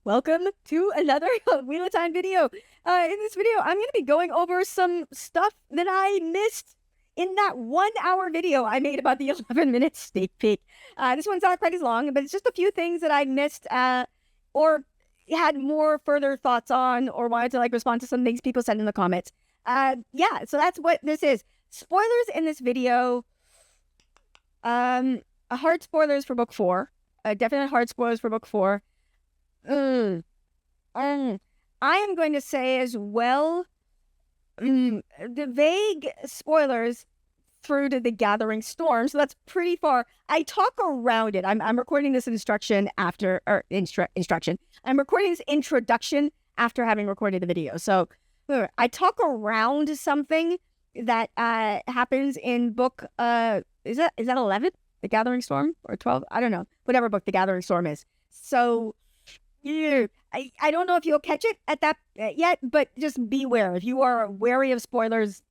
Welcome to another Wheel of Time video. In this video, I'm going to be going over some stuff that I missed in that 1 hour video I made about the 11-minute sneak peek. This one's not quite as long, but it's just a few things that I missed or had more further thoughts on or wanted to respond to some things people said in the comments. Yeah, so that's what this is. Spoilers in this video. Hard spoilers for book 4. Definite hard spoilers for book 4. I am going to say as well, the vague spoilers through to the Gathering Storm. So that's pretty far. I talk around it. I'm recording this instruction after, or instruction. I'm recording this introduction after having recorded the video. So I talk around something that happens in book, is that 11? The Gathering Storm? Or 12? I don't know. Whatever book the Gathering Storm is. So I don't know if you'll catch it at that yet, but just beware. If you are wary of spoilers,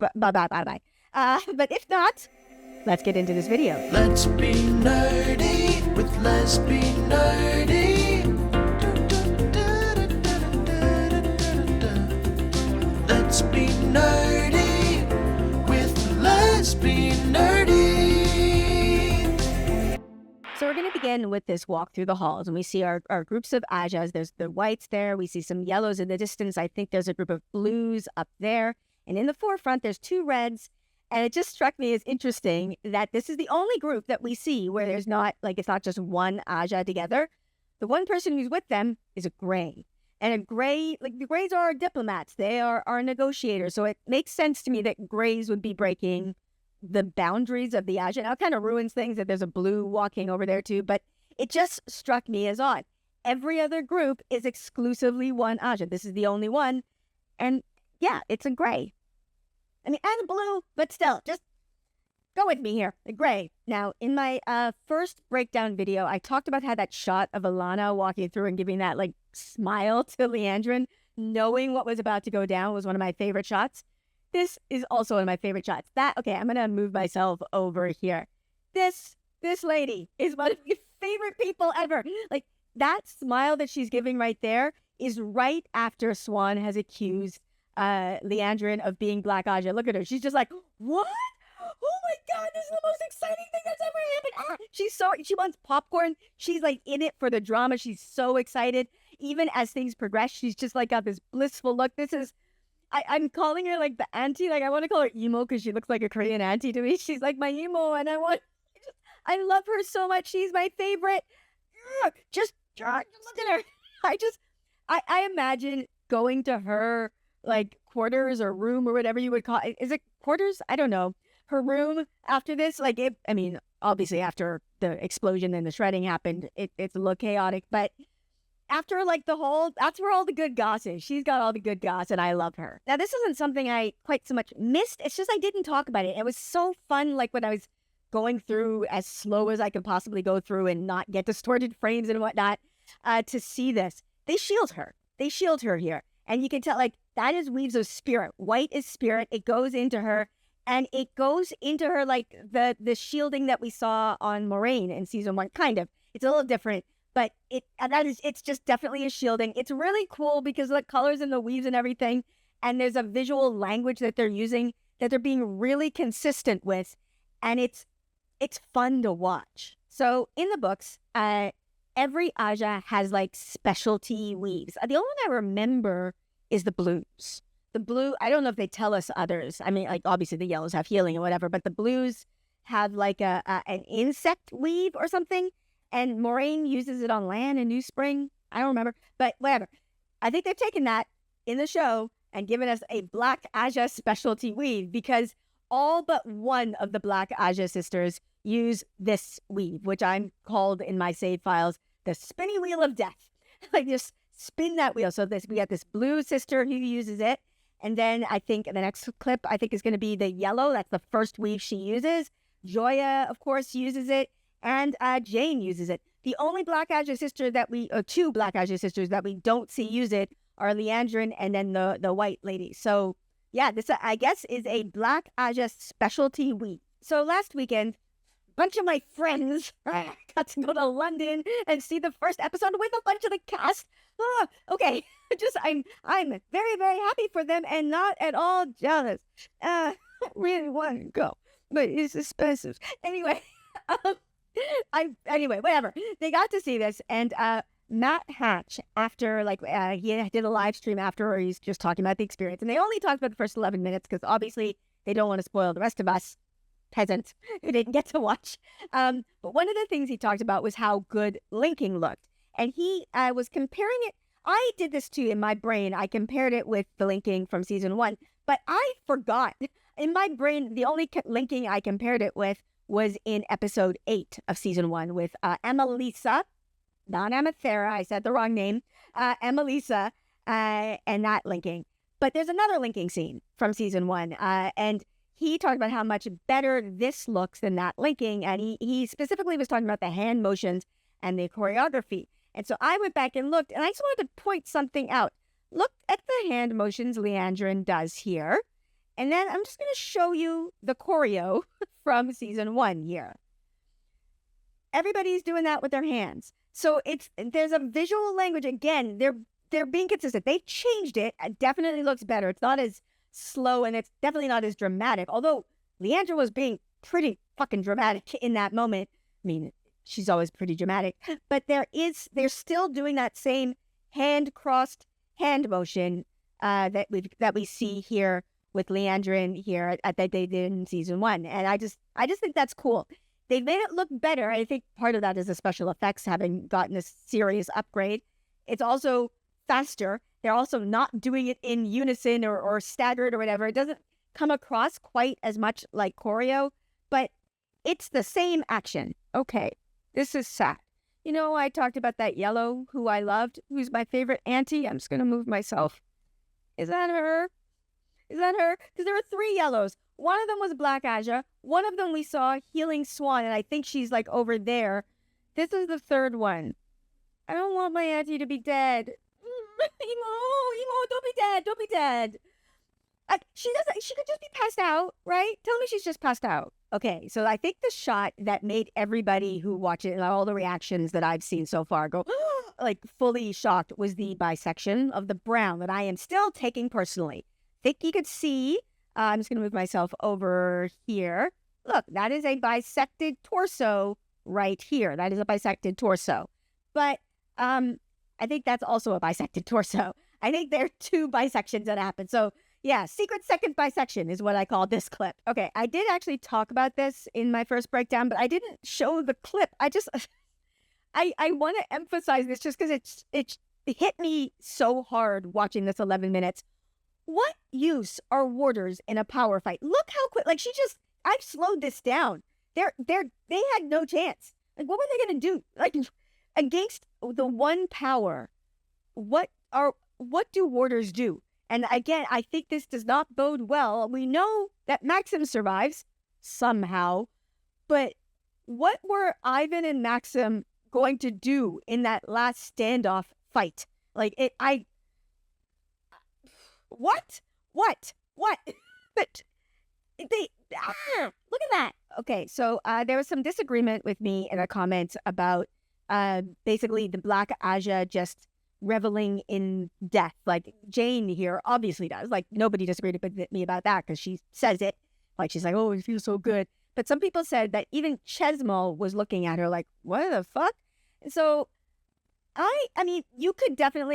bye. But if not, let's get into this video. Let's be nerdy with Let's Be Nerdy. Let's be nerdy with Let's Be Nerdy. So we're going to begin with this walk through the halls, and we see our groups of Ajas. There's the whites there. We see some yellows in the distance. I think there's a group of blues up there. And in the forefront, there's 2 reds. And it just struck me as interesting that this is the only group that we see where there's not, it's not just one Aja together. The one person who's with them is a gray. And a gray, the grays are diplomats. They are negotiators. So it makes sense to me that grays would be breaking the boundaries of the Aja. Now it kind of ruins things that there's a blue walking over there too, but it just struck me as odd. Every other group is exclusively one Aja. This is the only one. And yeah, it's a gray. I mean, and a blue, but still, just go with me here. The gray. Now, in my first breakdown video, I talked about how that shot of Alana walking through and giving that smile to Liandrin, knowing what was about to go down, was one of my favorite shots. This is also one of my favorite shots. Okay, I'm going to move myself over here. This lady is one of my favorite people ever. That smile that she's giving right there is right after Siuan has accused Liandrin of being Black Aja. Look at her. She's just like, what? Oh my God, this is the most exciting thing that's ever happened. She wants popcorn. She's in it for the drama. She's so excited. Even as things progress, she's just got this blissful look. I'm calling her the auntie. I want to call her emo because she looks like a Korean auntie to me. She's my emo, and I love her so much. She's my favorite. Just look at her. I imagine going to her quarters or room or whatever you would call it. Is it quarters? I don't know. Her room after this, obviously after the explosion and the shredding happened, it's a little chaotic, but after that's where all the good goss is. She's got all the good goss, and I love her. Now, this isn't something I quite so much missed. It's just I didn't talk about it. It was so fun, when I was going through as slow as I could possibly go through and not get distorted frames and whatnot, to see this. They shield her. They shield her here. And you can tell, that is weaves of spirit. White is spirit. It goes into her. And it goes into her the shielding that we saw on Moraine in season 1, kind of. It's a little different. But it's just definitely a shielding. It's really cool because the colors and the weaves and everything, and there's a visual language that they're using that they're being really consistent with, and it's fun to watch. So in the books, every Aja has specialty weaves. The only one I remember is the blues. The blue, I don't know if they tell us others. I mean, obviously the yellows have healing or whatever, but the blues have an insect weave or something. And Moraine uses it on land in New Spring. I don't remember, but whatever. I think they've taken that in the show and given us a Black Aja specialty weave, because all but one of the Black Aja sisters use this weave, which I'm called in my save files the spinny wheel of death. Just spin that wheel. So we got this blue sister who uses it. And then I think the next clip is going to be the yellow. That's the first weave she uses. Joya, of course, uses it. And Jane uses it. The only Black Aja sister two Black Aja sisters that we don't see use it are Liandrin and then the white lady. So yeah, this I guess is a Black Aja specialty week. So last weekend, bunch of my friends got to go to London and see the first episode with a bunch of the cast. Okay, I'm very, very happy for them and not at all jealous. I really want to go, but it's expensive. Anyway, anyway, whatever. They got to see this, and Matt Hatch, after he did a live stream after, where he's just talking about the experience, and they only talked about the first 11 minutes because obviously they don't want to spoil the rest of us peasants who didn't get to watch. But one of the things he talked about was how good linking looked, and he was comparing it. I did this too in my brain. I compared it with the linking from season 1, but I forgot. In my brain, the only linking I compared it with was in episode 8 of season 1 with Emelisa. Not Amathera, I said the wrong name, Emelisa, and that linking. But there's another linking scene from season 1, and he talked about how much better this looks than that linking, and he specifically was talking about the hand motions and the choreography. And so I went back and looked, and I just wanted to point something out. Look at the hand motions Liandrin does here, and then I'm just going to show you the choreo from season 1 here. Everybody's doing that with their hands. So there's a visual language. Again, they're being consistent. They changed it. It definitely looks better. It's not as slow, and it's definitely not as dramatic. Although Liandrin was being pretty fucking dramatic in that moment. I mean, she's always pretty dramatic. But they're still doing that same hand-crossed hand motion that we see here with Liandrin here that they did in season 1. And I just think that's cool. They made it look better. I think part of that is the special effects having gotten a serious upgrade. It's also faster. They're also not doing it in unison or staggered or whatever. It doesn't come across quite as much like choreo, but it's the same action. Okay, this is sad. You know, I talked about that yellow who I loved, who's my favorite auntie. I'm just going to move myself. Is that her? Is that her? Because there are 3 yellows. One of them was Black Aja. One of them we saw Healing Swan, and I think she's like over there. This is the 3rd one. I don't want my auntie to be dead. Emo, don't be dead. Don't be dead. She could just be passed out, right? Tell me she's just passed out. Okay, so I think the shot that made everybody who watched it and all the reactions that I've seen so far go like fully shocked was the bisection of the brown that I am still taking personally. Think you could see. I'm just going to move myself over here. Look, that is a bisected torso right here. That is a bisected torso. But I think that's also a bisected torso. I think there are 2 bisections that happen. So yeah, secret second bisection is what I call this clip. Okay, I did actually talk about this in my first breakdown, but I didn't show the clip. I want to emphasize this just because it hit me so hard watching this 11 minutes. What use are warders in a power fight? Look how quick, I've slowed this down. They had no chance. Like, what were they going to do? Like, against the one power, what do warders do? And again, I think this does not bode well. We know that Maxim survives somehow, but what were Ivan and Maxim going to do in that last standoff fight? Like, what? But look at that. Okay, so there was some disagreement with me in a comment about basically the Black Aja just reveling in death. Like, Jane here obviously does. Like, nobody disagreed with me about that because she says it. Like, she's like, oh, it feels so good. But some people said that even Chesmal was looking at her like, what the fuck? And so I mean,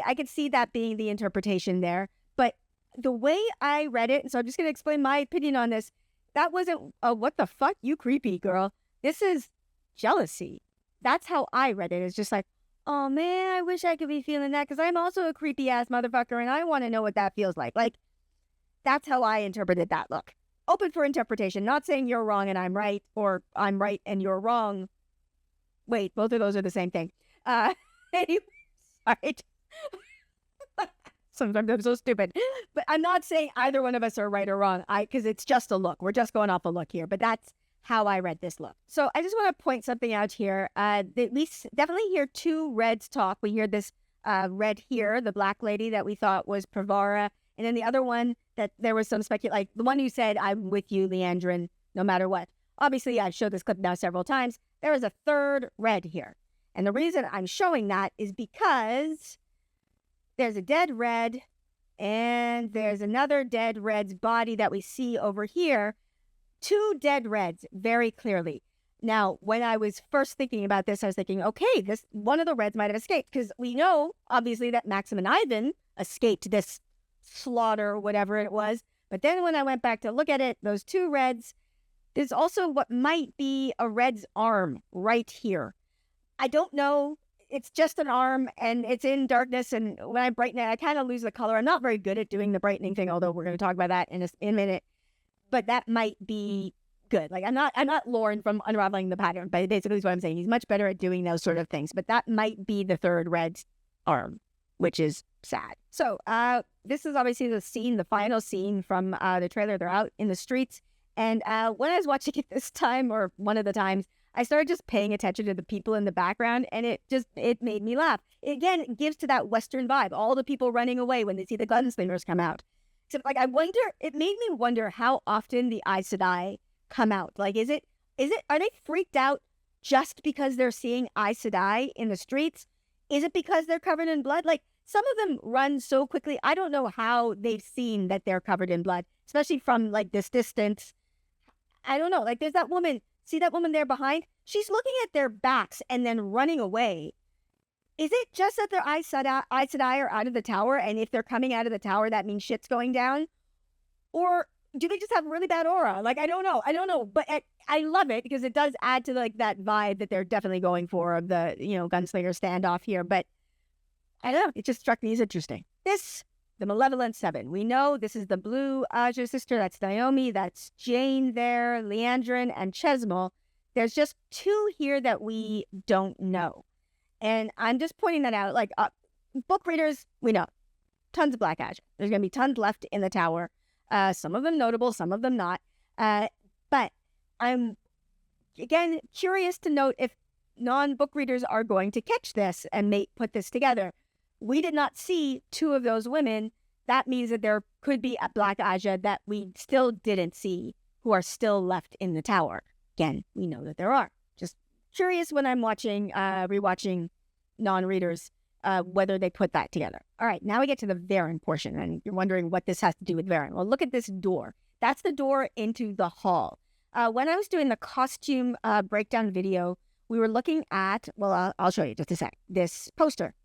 I could see that being the interpretation there. But the way I read it, and so I'm just going to explain my opinion on this, that wasn't a what the fuck, you creepy girl. This is jealousy. That's how I read it. It's just like, oh man, I wish I could be feeling that because I'm also a creepy ass motherfucker and I want to know what that feels like. Like, that's how I interpreted that look. Open for interpretation, not saying you're wrong and I'm right, or I'm right and you're wrong. Wait, both of those are the same thing. Anyway, sorry. Sometimes I'm so stupid. But I'm not saying either one of us are right or wrong, because it's just a look. We're just going off a look here. But that's how I read this look. So I just want to point something out here. We definitely hear 2 reds talk. We hear this red here, the black lady that we thought was Pravara. And then the other one that there was some like the one who said, I'm with you, Liandrin, no matter what. obviously I've showed this clip now several times. There is a third red here. And the reason I'm showing that is because there's a dead red and there's another dead red's body that we see over here. 2 dead reds very clearly. Now, when I was first thinking about this, I was thinking, okay, this one of the reds might have escaped, because we know, obviously, that Maxim and Ivan escaped this slaughter, whatever it was. But then when I went back to look at it, those 2 reds, there's also what might be a red's arm right here. I don't know. It's just an arm, and it's in darkness, and when I brighten it, I kind of lose the color. I'm not very good at doing the brightening thing, although we're going to talk about that in a minute. But that might be good. Like, I'm not Lauren from Unraveling the Pattern, but basically is what I'm saying. He's much better at doing those sort of things. But that might be the third red arm, which is sad. So this is obviously the final scene from the trailer. They're out in the streets. And when I was watching it this time, or one of the times, I started just paying attention to the people in the background, and it made me laugh. Again, it gives to that Western vibe. All the people running away when they see the gunslingers come out. Except, like, it made me wonder how often the Aes Sedai come out. Like, are they freaked out just because they're seeing Aes Sedai in the streets? Is it because they're covered in blood? Like, some of them run so quickly. I don't know how they've seen that they're covered in blood, especially from, like, this distance. I don't know. Like, there's that woman. See that woman there behind? She's looking at their backs and then running away. Is it just that their Aes Sedai are out of the tower, and if they're coming out of the tower, that means shit's going down? Or do they just have really bad aura? Like, I don't know. But I love it, because it does add to, like, that vibe that they're definitely going for, of the, gunslinger standoff here. But I don't know. It just struck me as interesting. The Malevolent Seven. We know this is the blue Aja sister. That's Naomi. That's Jane there, Liandrin, and Chesmal. There's just 2 here that we don't know. And I'm just pointing that out. Like, book readers, we know. Tons of Black Aja. There's going to be tons left in the tower. Some of them notable, some of them not. But I'm, again, curious to note if non-book readers are going to catch this and put this together. We did not see 2 of those women. That means that there could be a Black Aja that we still didn't see, who are still left in the tower. Again, we know that there are. Just curious when I'm rewatching non-readers, whether they put that together. All right, now we get to the Varen portion, and you're wondering what this has to do with Varen. Well, look at this door. That's the door into the hall. When I was doing the costume breakdown video, we were looking at, well, I'll show you just a sec, this poster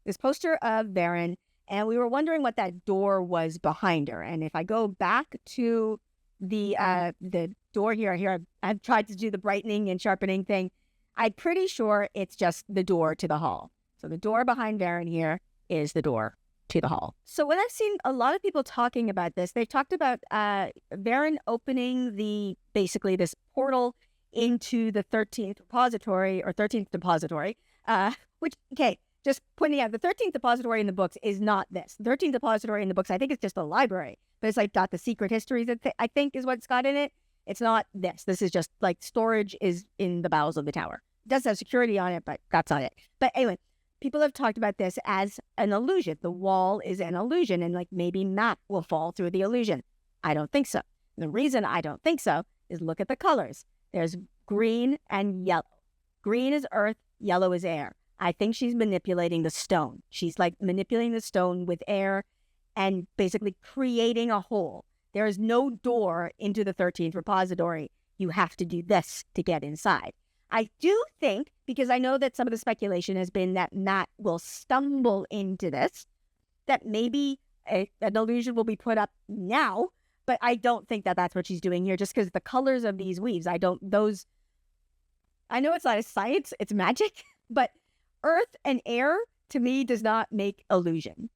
of Varen, and we were wondering what that door was behind her. And if I go back to the door here, I've tried to do the brightening and sharpening thing. I'm pretty sure it's just the door to the hall. So the door behind Varen here is the door to the hall. So when I've seen a lot of people talking about this, they've talked about Varen opening basically this portal into the 13th depository, which, okay, just pointing out, the 13th depository in the books is not this. The 13th depository in the books, I think it's just a library, but it's like got the secret histories, I think is what's got in it. It's not this. This is just like storage is in the bowels of the tower. It does have security on it, but that's not it. But anyway, people have talked about this as an illusion. The wall is an illusion, and like maybe Mat will fall through the illusion. I don't think so. The reason I don't think so is look at the colors. There's green and yellow. Green is earth, yellow is air. I think she's manipulating the stone. She's like manipulating the stone with air and basically creating a hole. There is no door into the 13th repository. You have to do this to get inside. I do think, because I know that some of the speculation has been that Mat will stumble into this, that maybe an illusion will be put up now, but I don't think that that's what she's doing here, just because the colors of these weaves, I know it's not a science, it's magic, but earth and air, to me, does not make illusion.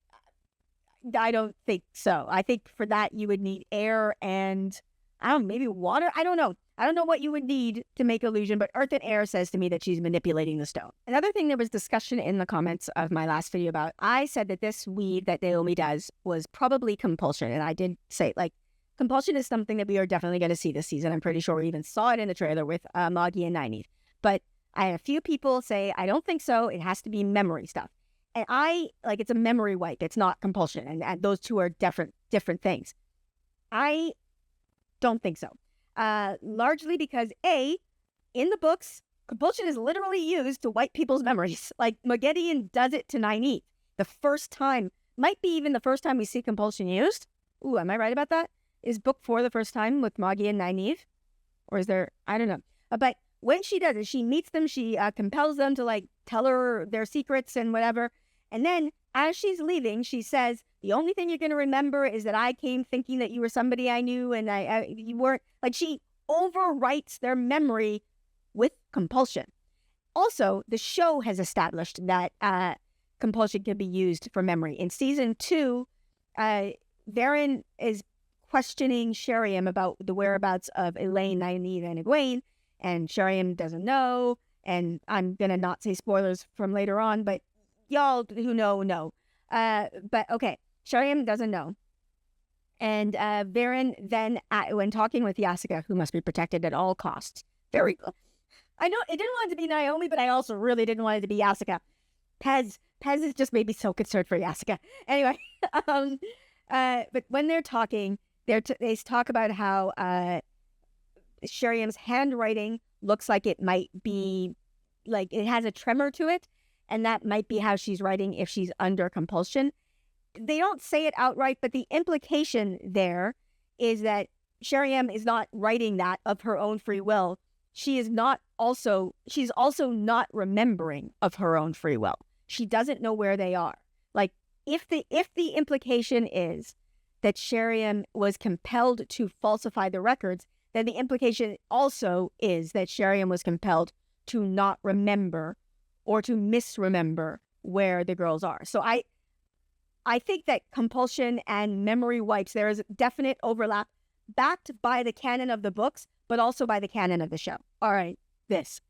I don't think so. I think for that, you would need air and, maybe water. I don't know. I don't know what you would need to make illusion, but earth and air says to me that she's manipulating the stone. Another thing, there was discussion in the comments of my last video about, I said that this weave that Naomi does was probably compulsion. And I did say, like, compulsion is something that we are definitely going to see this season. I'm pretty sure we even saw it in the trailer with Moggy and Nynaeve. But I had a few people say, I don't think so. It has to be memory stuff. And it's a memory wipe. It's not compulsion. And those two are different things. I don't think so. Largely because, A, in the books, compulsion is literally used to wipe people's memories. Like Moghedien does it to Nynaeve. The first time, might be even the first time we see compulsion used. Ooh, am I right about that? Is book 4 the first time with Moggy and Nynaeve? Or is there, I don't know. But when she does it, she meets them, she compels them to like tell her their secrets and whatever. And then as she's leaving, she says, the only thing you're going to remember is that I came thinking that you were somebody I knew and you weren't. Like she overwrites their memory with compulsion. Also, the show has established that compulsion can be used for memory. In season 2, Verin is questioning Sheriam about the whereabouts of Elaine, Nynaeve, and Egwene, and Sheriam doesn't know. And I'm going to not say spoilers from later on, but y'all who know. But okay, Sheriam doesn't know. And Verin then, when talking with Jessica, who must be protected at all costs, very good. I know it didn't want it to be Naomi, but I also really didn't want it to be Jessica. Pez has just made me so concerned for Jessica. Anyway, but when they're talking, they talk about how Sheriam's handwriting looks like it might be, like it has a tremor to it, and that might be how she's writing if she's under compulsion. They don't say it outright, but the implication there is that Sheriam is not writing that of her own free will. She's also not remembering of her own free will. She doesn't know where they are. Like if the implication is that Sheriam was compelled to falsify the records, then the implication also is that Sheriam was compelled to not remember or to misremember where the girls are. So I think that compulsion and memory wipes, there is definite overlap backed by the canon of the books, but also by the canon of the show. All right, this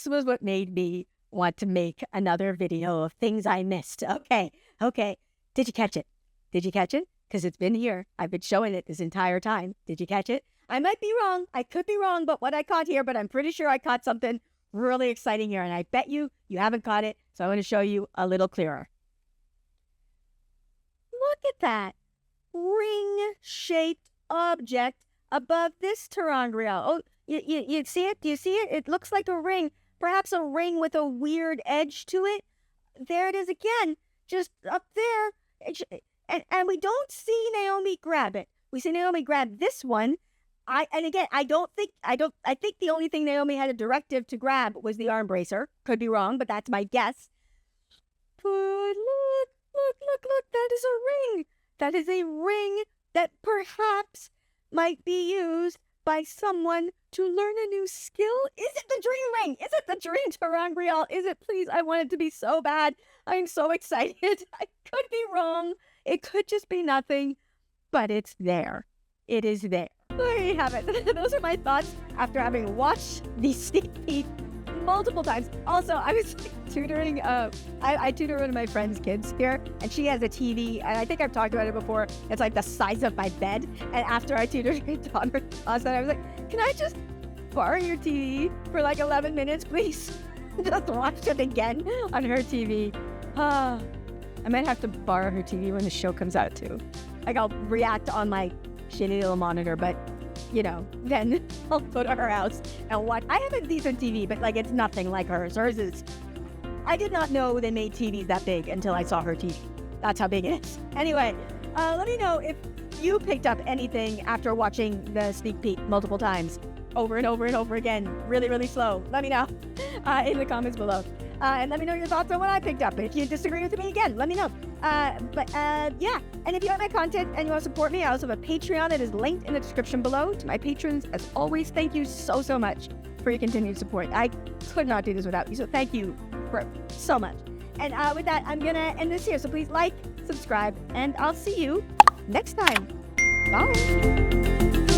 was what made me want to make another video of things I missed. Okay. Did you catch it? Because it's been here. I've been showing it this entire time. Did you catch it? I might be wrong. I could be wrong, but what I caught here, but I'm pretty sure I caught something really exciting here, and I bet you haven't caught it, so I want to show you a little clearer. Look at that ring-shaped object above this ter'angreal. Oh, you see it? Do you see it? It looks like a ring, perhaps a ring with a weird edge to it. There it is again, just up there. And we don't see Naomi grab it. We see Naomi grab this one. I think the only thing Naomi had a directive to grab was the arm bracer. Could be wrong, but that's my guess. But look, that is a ring. That is a ring that perhaps might be used by someone to learn a new skill. Is it the dream ring? Is it the dream ter'angreal? Is it? Please, I want it to be so bad. I'm so excited. I could be wrong. It could just be nothing, but it's there. It is there. There you have it. Those are my thoughts after having watched the sneak peek multiple times. Also, I was tutoring, I tutor one of my friend's kids here, and she has a TV, and I think I've talked about it before. It's like the size of my bed. And after I tutored her daughter last night, I was like, can I just borrow your TV for like 11 minutes, please? Just watch it again on her TV. I might have to borrow her TV when the show comes out too. Like I'll react on my shitty little monitor, but then I'll go to her house and watch. I have a decent TV, but like it's nothing like hers. Hers is, I did not know they made TVs that big until I saw her TV. That's how big it is. Anyway, let me know if you picked up anything after watching the sneak peek multiple times, over and over and over again, really, really slow. Let me know in the comments below. And let me know your thoughts on what I picked up. If you disagree with me again, let me know. Yeah. And if you like my content and you want to support me, I also have a Patreon that is linked in the description below. To my patrons, as always, thank you so much for your continued support. I could not do this without you, so thank you for so much. And with that, I'm going to end this here. So please like, subscribe, and I'll see you next time. Bye.